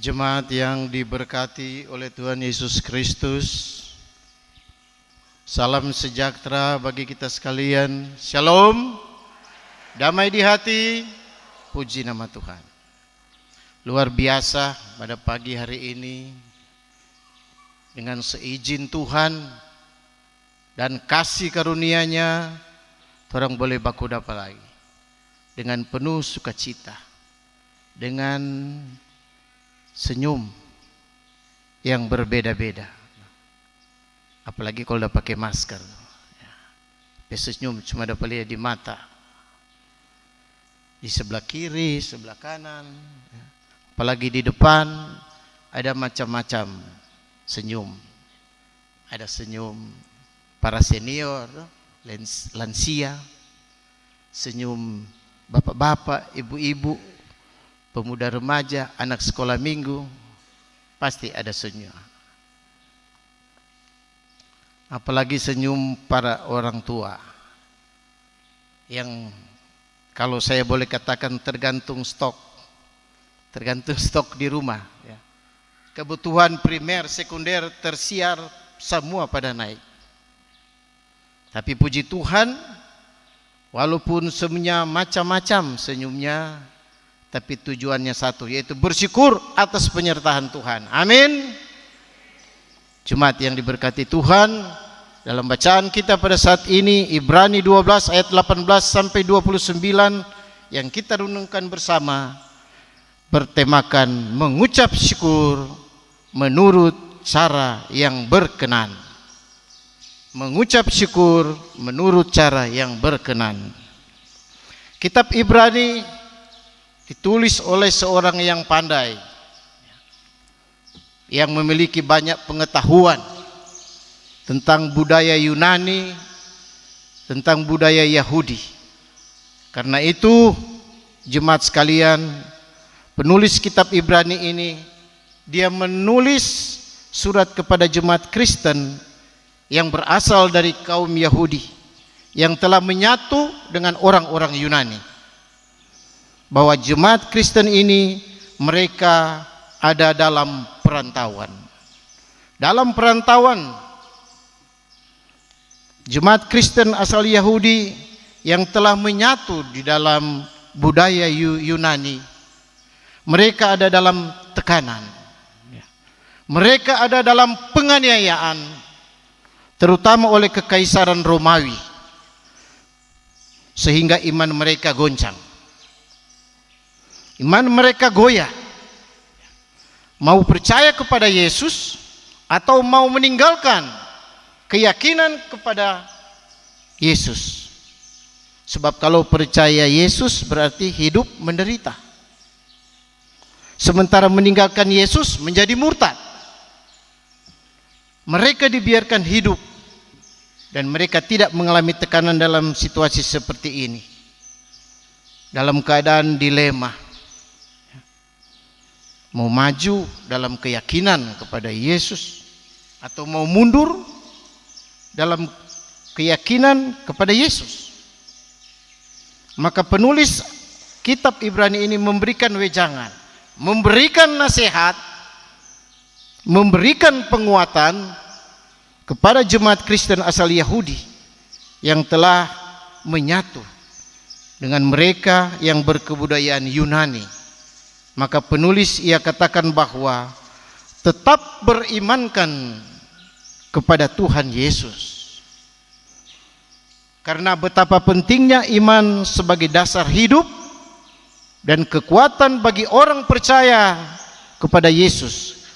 Jemaat yang diberkati oleh Tuhan Yesus Kristus, salam sejahtera bagi kita sekalian. Shalom, damai di hati, puji nama Tuhan. Luar biasa pada pagi hari ini, dengan seizin Tuhan dan kasih karunia-Nya, orang boleh baku dapat lagi dengan penuh sukacita, dengan senyum yang berbeda-beda. Apalagi kalau udah pakai masker, senyum cuma dapat lihat di mata, di sebelah kiri, sebelah kanan, apalagi di depan ada macam-macam senyum. Ada senyum para senior, lansia, senyum bapak-bapak, ibu-ibu, pemuda remaja, anak sekolah minggu, pasti ada senyum. Apalagi senyum para orang tua, yang kalau saya boleh katakan tergantung stok di rumah. Kebutuhan primer, sekunder, tersier, semua pada naik. Tapi puji Tuhan, walaupun semuanya macam-macam senyumnya, tapi tujuannya satu, yaitu bersyukur atas penyertaan Tuhan. Amin. Jemaat yang diberkati Tuhan, dalam bacaan kita pada saat ini Ibrani 12 ayat 18 sampai 29 yang kita renungkan bersama, bertemakan mengucap syukur menurut cara yang berkenan. Mengucap syukur menurut cara yang berkenan. Kitab Ibrani ditulis oleh seorang yang pandai, yang memiliki banyak pengetahuan tentang budaya Yunani, tentang budaya Yahudi. Karena itu, jemaat sekalian, penulis kitab Ibrani ini, dia menulis surat kepada jemaat Kristen yang berasal dari kaum Yahudi, yang telah menyatu dengan orang-orang Yunani. Bahwa jemaat Kristen ini mereka ada dalam perantauan. Dalam perantauan, jemaat Kristen asal Yahudi yang telah menyatu di dalam budaya Yunani, mereka ada dalam tekanan. Mereka ada dalam penganiayaan, terutama oleh kekaisaran Romawi, sehingga iman mereka goncang. Iman mereka goyah. Mau percaya kepada Yesus atau mau meninggalkan keyakinan kepada Yesus. Sebab kalau percaya Yesus berarti hidup menderita, sementara meninggalkan Yesus menjadi murtad. Mereka dibiarkan hidup dan mereka tidak mengalami tekanan dalam situasi seperti ini, dalam keadaan dilema. Mau maju dalam keyakinan kepada Yesus atau mau mundur dalam keyakinan kepada Yesus. Maka penulis kitab Ibrani ini memberikan wejangan, memberikan nasihat, memberikan penguatan kepada jemaat Kristen asal Yahudi yang telah menyatu dengan mereka yang berkebudayaan Yunani. Maka penulis ia katakan bahwa tetap berimankan kepada Tuhan Yesus. Karena betapa pentingnya iman sebagai dasar hidup dan kekuatan bagi orang percaya kepada Yesus.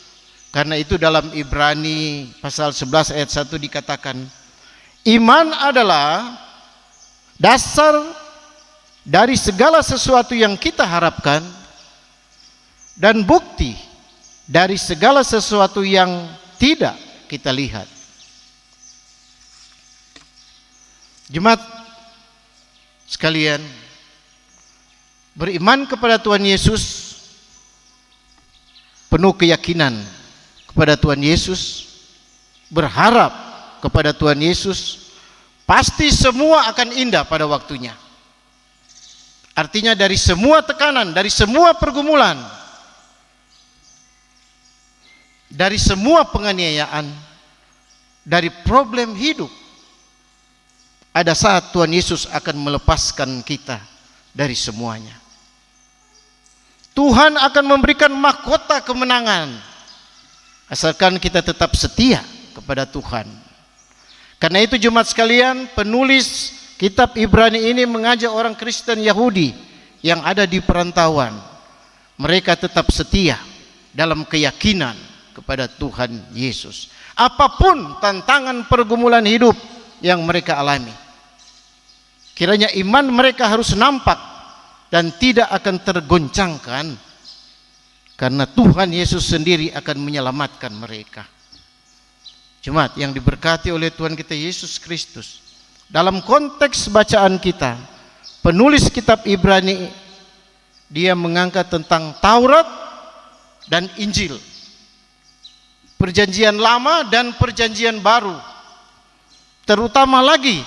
Karena itu dalam Ibrani pasal 11 ayat 1 dikatakan, iman adalah dasar dari segala sesuatu yang kita harapkan dan bukti dari segala sesuatu yang tidak kita lihat. Jemaat sekalian, beriman kepada Tuhan Yesus, penuh keyakinan kepada Tuhan Yesus, berharap kepada Tuhan Yesus, pasti semua akan indah pada waktunya. Artinya dari semua tekanan, dari semua pergumulan, dari semua penganiayaan, dari problem hidup. Ada saat Tuhan Yesus akan melepaskan kita dari semuanya. Tuhan akan memberikan mahkota kemenangan, asalkan kita tetap setia kepada Tuhan. Karena itu jemaat sekalian, penulis kitab Ibrani ini mengajak orang Kristen Yahudi yang ada di perantauan, mereka tetap setia dalam keyakinan kepada Tuhan Yesus. Apapun tantangan pergumulan hidup yang mereka alami, kiranya iman mereka harus nampak dan tidak akan tergoncangkan, karena Tuhan Yesus sendiri akan menyelamatkan mereka. Jemaat yang diberkati oleh Tuhan kita Yesus Kristus, dalam konteks bacaan kita, penulis kitab Ibrani dia mengangkat tentang Taurat dan Injil, Perjanjian Lama dan Perjanjian Baru, terutama lagi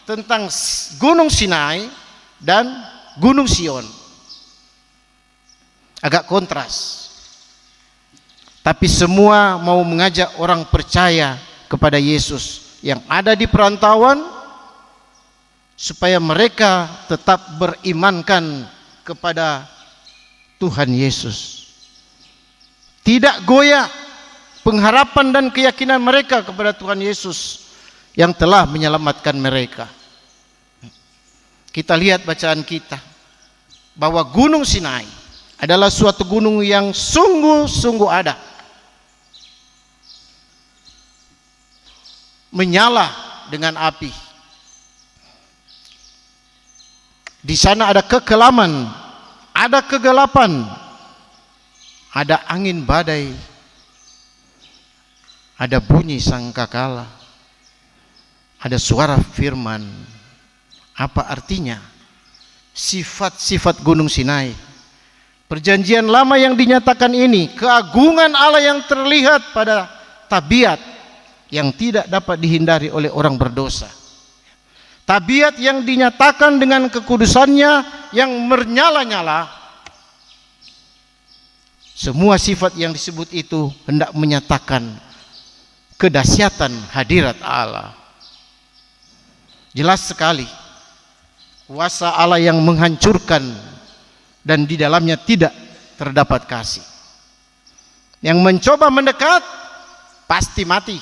tentang Gunung Sinai dan Gunung Sion. Agak kontras, tapi semua mau mengajak orang percaya kepada Yesus yang ada di perantauan supaya mereka tetap berimankan kepada Tuhan Yesus, tidak goyah pengharapan dan keyakinan mereka kepada Tuhan Yesus yang telah menyelamatkan mereka. Kita lihat bacaan kita bahwa Gunung Sinai adalah suatu gunung yang sungguh-sungguh ada, menyala dengan api. Di sana ada kekelaman, ada kegelapan, ada angin badai, ada bunyi sangkakala, ada suara firman. Apa artinya sifat-sifat Gunung Sinai? Perjanjian Lama yang dinyatakan ini, keagungan Allah yang terlihat pada tabiat yang tidak dapat dihindari oleh orang berdosa. Tabiat yang dinyatakan dengan kekudusannya yang menyala-nyala. Semua sifat yang disebut itu hendak menyatakan kedahsyatan hadirat Allah. Jelas sekali kuasa Allah yang menghancurkan dan di dalamnya tidak terdapat kasih. Yang mencoba mendekat pasti mati.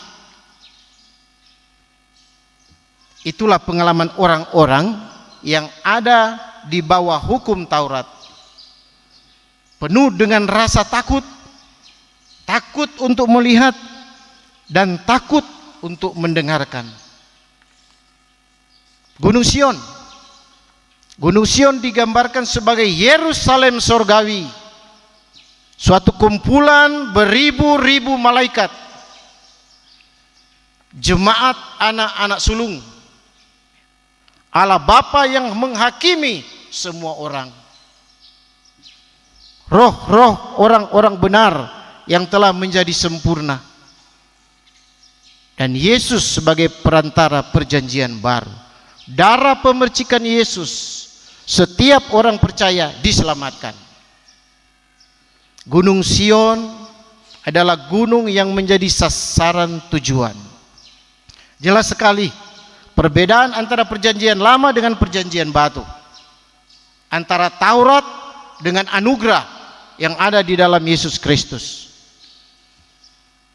Itulah pengalaman orang-orang yang ada di bawah hukum Taurat, penuh dengan rasa takut, takut untuk melihat dan takut untuk mendengarkan. Gunung Sion digambarkan sebagai Yerusalem sorgawi, suatu kumpulan beribu-ribu malaikat, jemaat anak-anak sulung Allah Bapa yang menghakimi semua orang, roh-roh orang-orang benar yang telah menjadi sempurna, dan Yesus sebagai perantara perjanjian baru. Darah pemercikan Yesus, setiap orang percaya diselamatkan. Gunung Sion adalah gunung yang menjadi sasaran tujuan. Jelas sekali perbedaan antara perjanjian lama dengan perjanjian baru, antara Taurat dengan anugerah yang ada di dalam Yesus Kristus.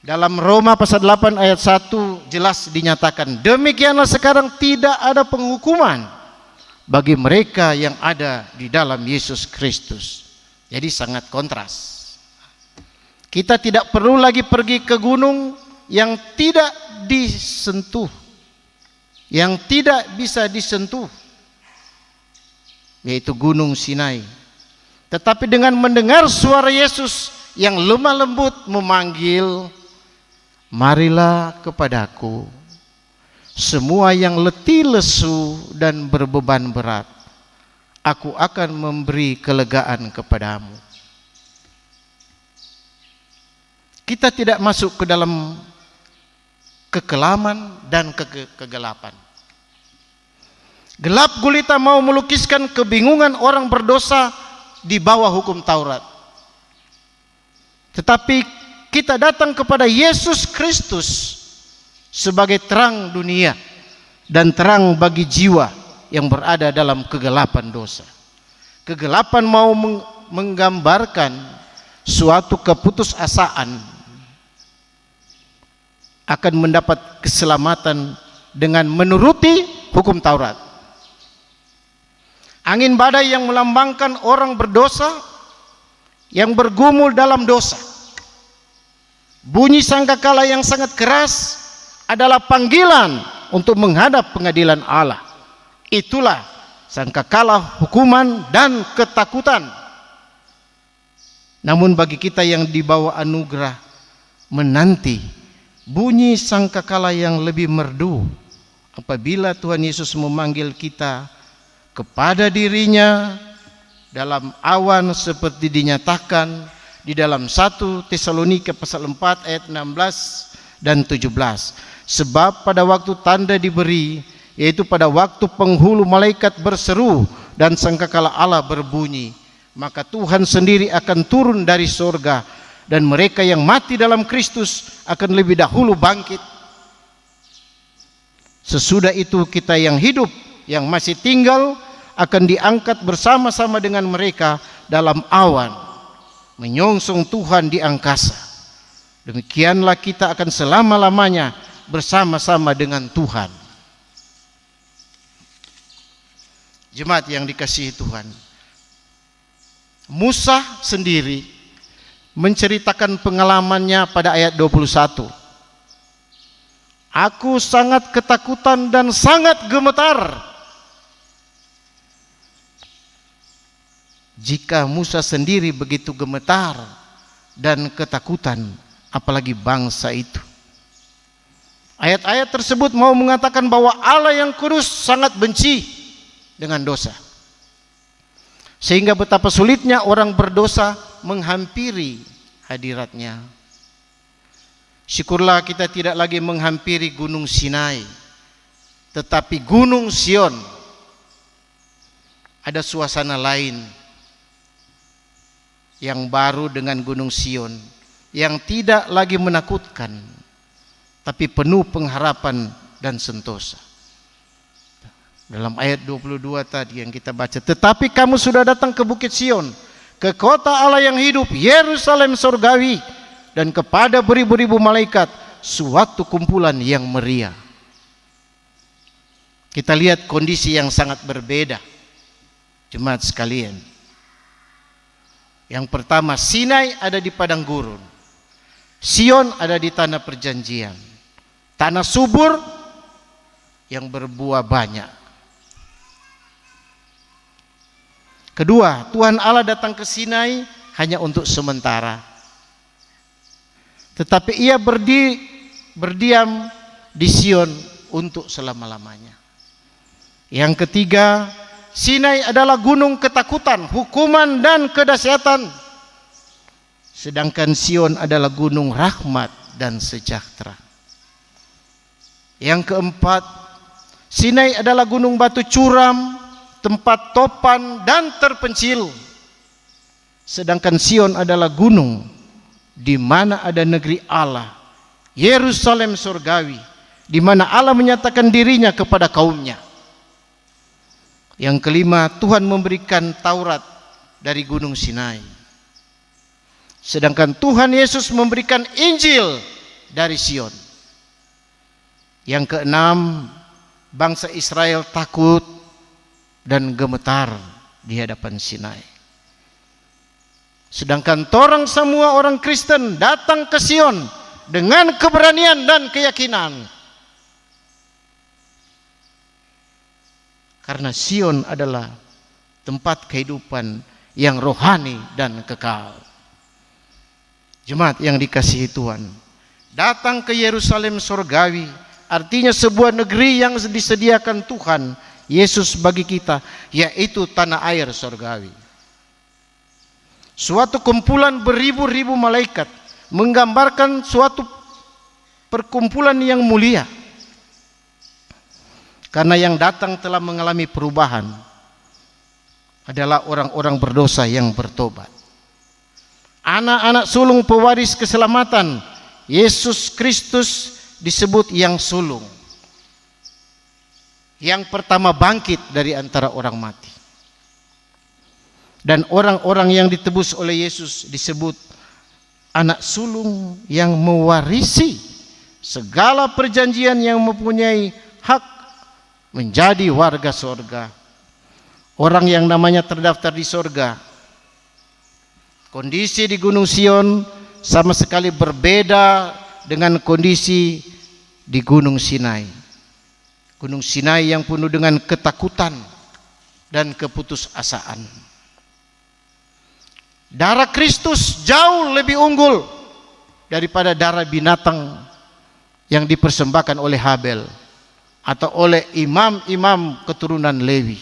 Dalam Roma pasal 8 ayat 1 jelas dinyatakan, demikianlah sekarang tidak ada penghukuman bagi mereka yang ada di dalam Yesus Kristus. Jadi sangat kontras. Kita tidak perlu lagi pergi ke gunung yang tidak disentuh, yang tidak bisa disentuh, yaitu Gunung Sinai. Tetapi dengan mendengar suara Yesus yang lemah lembut memanggil, marilah kepadaku semua yang letih lesu dan berbeban berat, aku akan memberi kelegaan kepadamu. Kita tidak masuk ke dalam kekelaman dan kegelapan. Gelap gulita mau melukiskan kebingungan orang berdosa di bawah hukum Taurat. Tetapi kita datang kepada Yesus Kristus sebagai terang dunia dan terang bagi jiwa yang berada dalam kegelapan dosa. Kegelapan mau menggambarkan suatu keputusasaan akan mendapat keselamatan dengan menuruti hukum Taurat. Angin badai yang melambangkan orang berdosa yang bergumul dalam dosa. Bunyi sangkakala yang sangat keras adalah panggilan untuk menghadap pengadilan Allah. Itulah sangkakala hukuman dan ketakutan. Namun bagi kita yang dibawa anugerah, menanti bunyi sangkakala yang lebih merdu apabila Tuhan Yesus memanggil kita kepada dirinya dalam awan seperti dinyatakan di dalam 1 Tesalonika pasal 4 ayat 16 dan 17. Sebab pada waktu tanda diberi, yaitu pada waktu penghulu malaikat berseru dan sangkakala Allah berbunyi, maka Tuhan sendiri akan turun dari sorga, dan mereka yang mati dalam Kristus akan lebih dahulu bangkit. Sesudah itu kita yang hidup, yang masih tinggal, akan diangkat bersama-sama dengan mereka dalam awan, menyongsong Tuhan di angkasa. Demikianlah kita akan selama-lamanya bersama-sama dengan Tuhan. Jemaat yang dikasihi Tuhan, Musa sendiri menceritakan pengalamannya pada ayat 21. Aku sangat ketakutan dan sangat gemetar. Jika Musa sendiri begitu gemetar dan ketakutan, apalagi bangsa itu. Ayat-ayat tersebut mau mengatakan bahwa Allah yang kudus sangat benci dengan dosa, sehingga betapa sulitnya orang berdosa menghampiri hadiratnya. Syukurlah kita tidak lagi menghampiri gunung Sinai, tetapi gunung Sion. Ada suasana lain yang baru dengan gunung Sion, yang tidak lagi menakutkan, tapi penuh pengharapan dan sentosa. Dalam ayat 22 tadi yang kita baca, tetapi kamu sudah datang ke Bukit Sion, ke kota Allah yang hidup, Yerusalem surgawi, dan kepada beribu-ribu malaikat, suatu kumpulan yang meriah. Kita lihat kondisi yang sangat berbeda, jemaat sekalian. Yang pertama, Sinai ada di padang gurun, Sion ada di tanah perjanjian, tanah subur yang berbuah banyak. Kedua, Tuhan Allah datang ke Sinai hanya untuk sementara, tetapi ia berdiam di Sion untuk selama-lamanya. Yang ketiga, Sinai adalah gunung ketakutan, hukuman dan kedahsyatan, sedangkan Sion adalah gunung rahmat dan sejahtera. Yang keempat, Sinai adalah gunung batu curam, tempat topan dan terpencil, sedangkan Sion adalah gunung di mana ada negeri Allah, Yerusalem surgawi, di mana Allah menyatakan dirinya kepada kaumnya. Yang kelima, Tuhan memberikan Taurat dari gunung Sinai, sedangkan Tuhan Yesus memberikan Injil dari Sion. Yang keenam, bangsa Israel takut dan gemetar di hadapan Sinai, sedangkan torang semua orang Kristen datang ke Sion dengan keberanian dan keyakinan, karena Sion adalah tempat kehidupan yang rohani dan kekal. Jemaat yang dikasihi Tuhan, datang ke Yerusalem surgawi artinya sebuah negeri yang disediakan Tuhan Yesus bagi kita, yaitu tanah air surgawi. Suatu kumpulan beribu-ribu malaikat menggambarkan suatu perkumpulan yang mulia, karena yang datang telah mengalami perubahan adalah orang-orang berdosa yang bertobat. anak-anak sulung pewaris keselamatan. Yesus Kristus disebut yang sulung, yang pertama bangkit dari antara orang mati. Dan orang-orang yang ditebus oleh Yesus disebut anak sulung yang mewarisi segala perjanjian, yang mempunyai hak menjadi warga sorga. Orang yang namanya terdaftar di sorga. Kondisi di Gunung Sion sama sekali berbeda dengan kondisi di Gunung Sinai. Gunung Sinai yang penuh dengan ketakutan dan keputusasaan. Darah Kristus jauh lebih unggul daripada darah binatang yang dipersembahkan oleh Habel atau oleh imam-imam keturunan Lewi.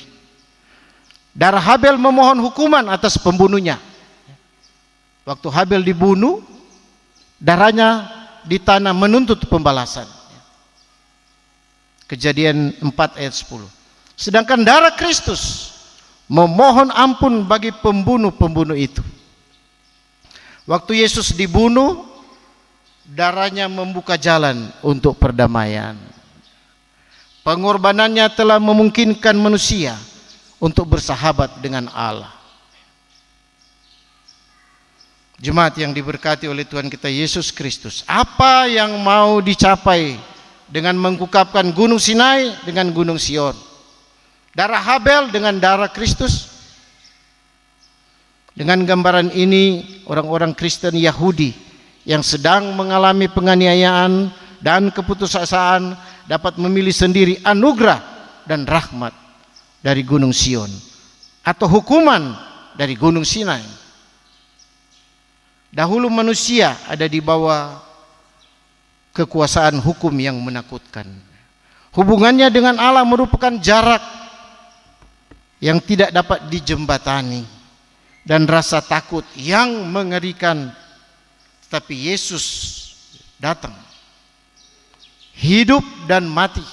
Darah Habel memohon hukuman atas pembunuhnya. Waktu Habel dibunuh, darahnya di tanah menuntut pembalasan. Kejadian 4 ayat 10. Sedangkan darah Kristus memohon ampun bagi pembunuh-pembunuh itu. Waktu Yesus dibunuh, darahnya membuka jalan untuk perdamaian. Pengorbanannya telah memungkinkan manusia untuk bersahabat dengan Allah. Jemaat yang diberkati oleh Tuhan kita Yesus Kristus, apa yang mau dicapai dengan mengungkapkan Gunung Sinai dengan Gunung Sion? Darah Habel dengan darah Kristus. Dengan gambaran ini, orang-orang Kristen Yahudi yang sedang mengalami penganiayaan dan keputusasaan dapat memilih sendiri anugerah dan rahmat dari Gunung Sion atau hukuman dari Gunung Sinai. Dahulu manusia ada di bawah kekuasaan hukum yang menakutkan. Hubungannya dengan Allah merupakan jarak yang tidak dapat dijembatani dan rasa takut yang mengerikan. Tapi Yesus datang, hidup dan mati.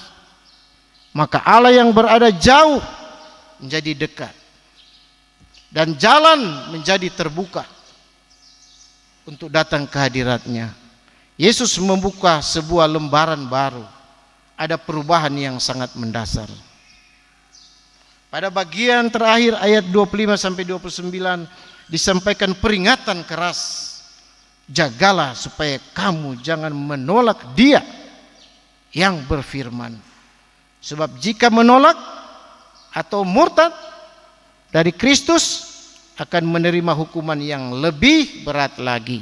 Maka Allah yang berada jauh menjadi dekat dan jalan menjadi terbuka untuk datang ke hadiratnya. Yesus membuka sebuah lembaran baru. Ada perubahan yang sangat mendasar. Pada bagian terakhir ayat 25 sampai 29 disampaikan peringatan keras. Jagalah supaya kamu jangan menolak Dia yang berfirman. Sebab jika menolak atau murtad dari Kristus, akan menerima hukuman yang lebih berat lagi.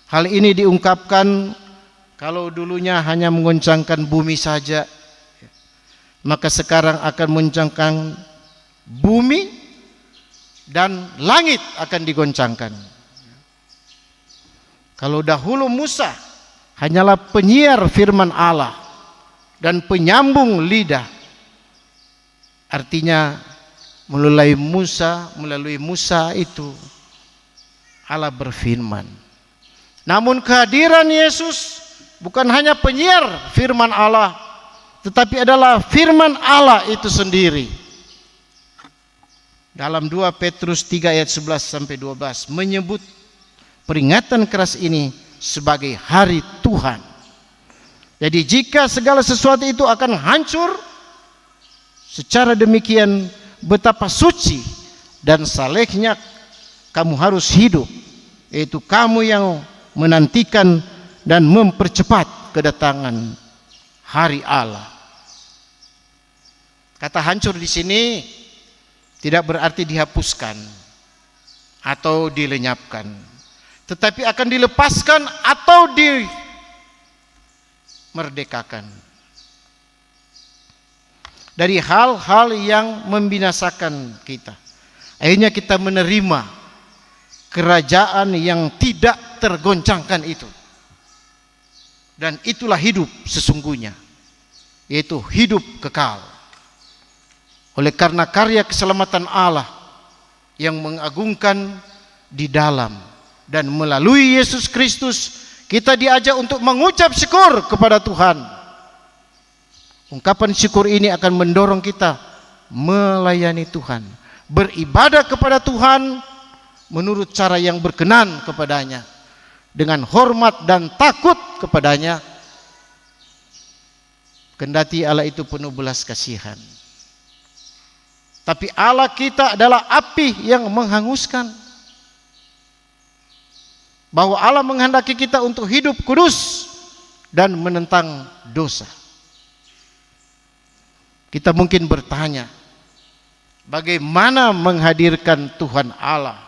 Hal ini diungkapkan kalau dulunya hanya menggoncangkan bumi saja, maka sekarang akan menggoncangkan bumi dan langit akan digoncangkan. Kalau dahulu Musa hanyalah penyiar firman Allah dan penyambung lidah, artinya melalui Musa itu Allah berfirman. Namun kehadiran Yesus bukan hanya penyiar firman Allah, tetapi adalah firman Allah itu sendiri. Dalam 2 Petrus 3 ayat 11 sampai 12 menyebut peringatan keras ini sebagai hari Tuhan. Jadi jika segala sesuatu itu akan hancur, secara demikian betapa suci dan salehnya kamu harus hidup, yaitu kamu yang menantikan dan mempercepat kedatangan hari Allah. Kata hancur di sini tidak berarti dihapuskan atau dilenyapkan, tetapi akan dilepaskan atau dimerdekakan dari hal-hal yang membinasakan kita. Akhirnya kita menerima kerajaan yang tidak tergoncangkan itu. Dan itulah hidup sesungguhnya, yaitu hidup kekal. Oleh karena karya keselamatan Allah yang mengagungkan di dalam dan melalui Yesus Kristus, kita diajak untuk mengucap syukur kepada Tuhan. Ungkapan syukur ini akan mendorong kita melayani Tuhan, beribadah kepada Tuhan, menurut cara yang berkenan kepadanya, dengan hormat dan takut kepadanya, kendati Allah itu penuh belas kasihan. Tapi Allah kita adalah api yang menghanguskan. Bahwa Allah menghendaki kita untuk hidup kudus dan menentang dosa. Kita mungkin bertanya, bagaimana menghadirkan Tuhan Allah?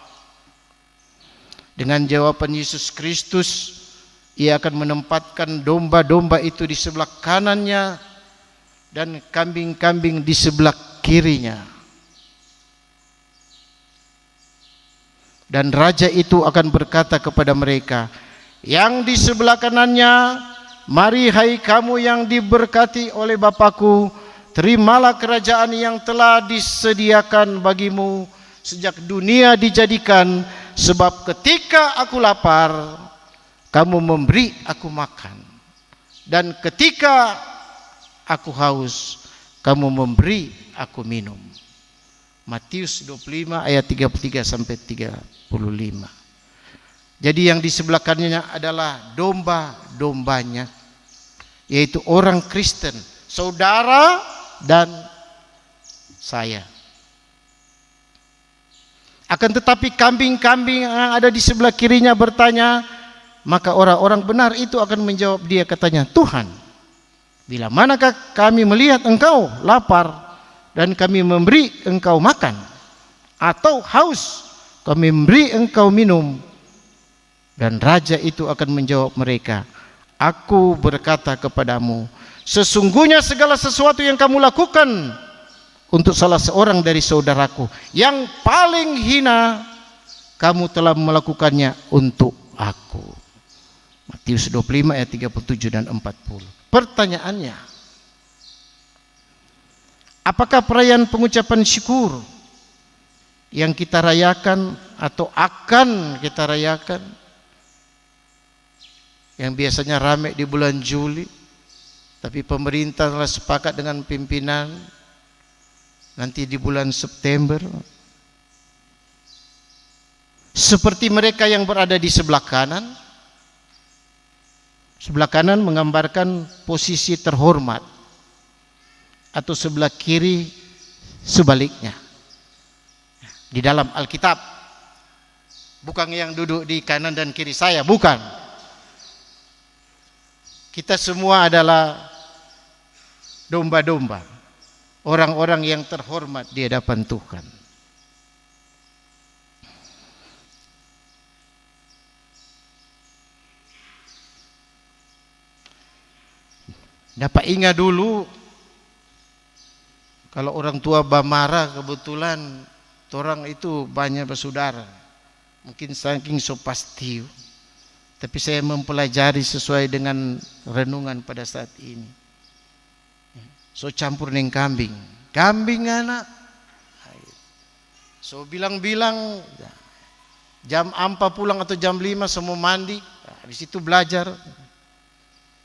Dengan jawaban Yesus Kristus, Ia akan menempatkan domba-domba itu di sebelah kanannya dan kambing-kambing di sebelah kirinya. Dan raja itu akan berkata kepada mereka yang di sebelah kanannya, mari hai kamu yang diberkati oleh Bapa-Ku, terimalah kerajaan yang telah disediakan bagimu sejak dunia dijadikan, sebab ketika aku lapar, kamu memberi aku makan, dan ketika aku haus, kamu memberi aku minum. Matius 25 ayat 33 sampai 35. Jadi yang di sebelah kanannya adalah domba-dombanya, yaitu orang Kristen, saudara dan saya. Akan tetapi kambing-kambing yang ada di sebelah kirinya bertanya, maka orang-orang benar itu akan menjawab dia, katanya, Tuhan, bila manakah kami melihat engkau lapar dan kami memberi engkau makan, atau haus kami memberi engkau minum? Dan raja itu akan menjawab mereka, aku berkata kepadamu, sesungguhnya segala sesuatu yang kamu lakukan untuk salah seorang dari saudaraku yang paling hina, kamu telah melakukannya untuk aku. Matius 25 ayat 37 dan 40. Pertanyaannya, apakah perayaan pengucapan syukur yang kita rayakan atau akan kita rayakan, yang biasanya ramai di bulan Juli, tapi pemerintah telah sepakat dengan pimpinan nanti di bulan September, seperti mereka yang berada di sebelah kanan? Sebelah kanan menggambarkan posisi terhormat, atau sebelah kiri sebaliknya. Di dalam Alkitab, bukan yang duduk di kanan dan kiri saya, bukan. Kita semua adalah domba-domba, orang-orang yang terhormat di hadapan Tuhan. Dapat ingat dulu, kalau orang tua bamara, kebetulan orang itu banyak bersaudara, mungkin saking so pasti, tapi saya mempelajari sesuai dengan renungan pada saat ini. So campur neng kambing anak, so bilang-bilang jam 4 pulang atau jam 5 semua mandi, di situ belajar.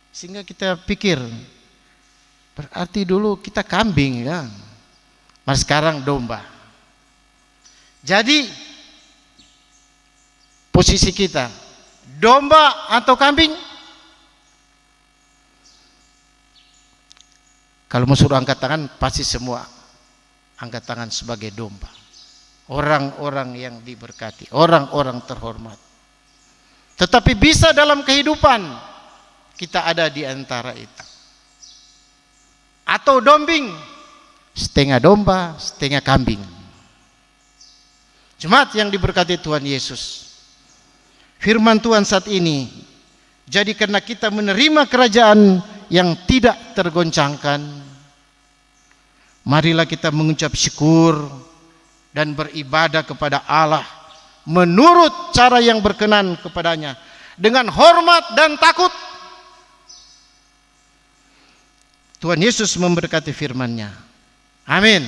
Sehingga kita pikir, berarti dulu kita kambing kan, mas sekarang domba. Jadi posisi kita domba atau kambing? Kalau mau suruh angkat tangan, pasti semua angkat tangan sebagai domba. Orang-orang yang diberkati, orang-orang terhormat. Tetapi bisa dalam kehidupan kita ada di antara itu. Atau dombing, setengah domba, setengah kambing. Jemaat yang diberkati Tuhan Yesus, firman Tuhan saat ini, jadi karena kita menerima kerajaan yang tidak tergoncangkan, marilah kita mengucap syukur dan beribadah kepada Allah menurut cara yang berkenan kepadanya, dengan hormat dan takut. Tuhan Yesus memberkati firman-Nya. Amin.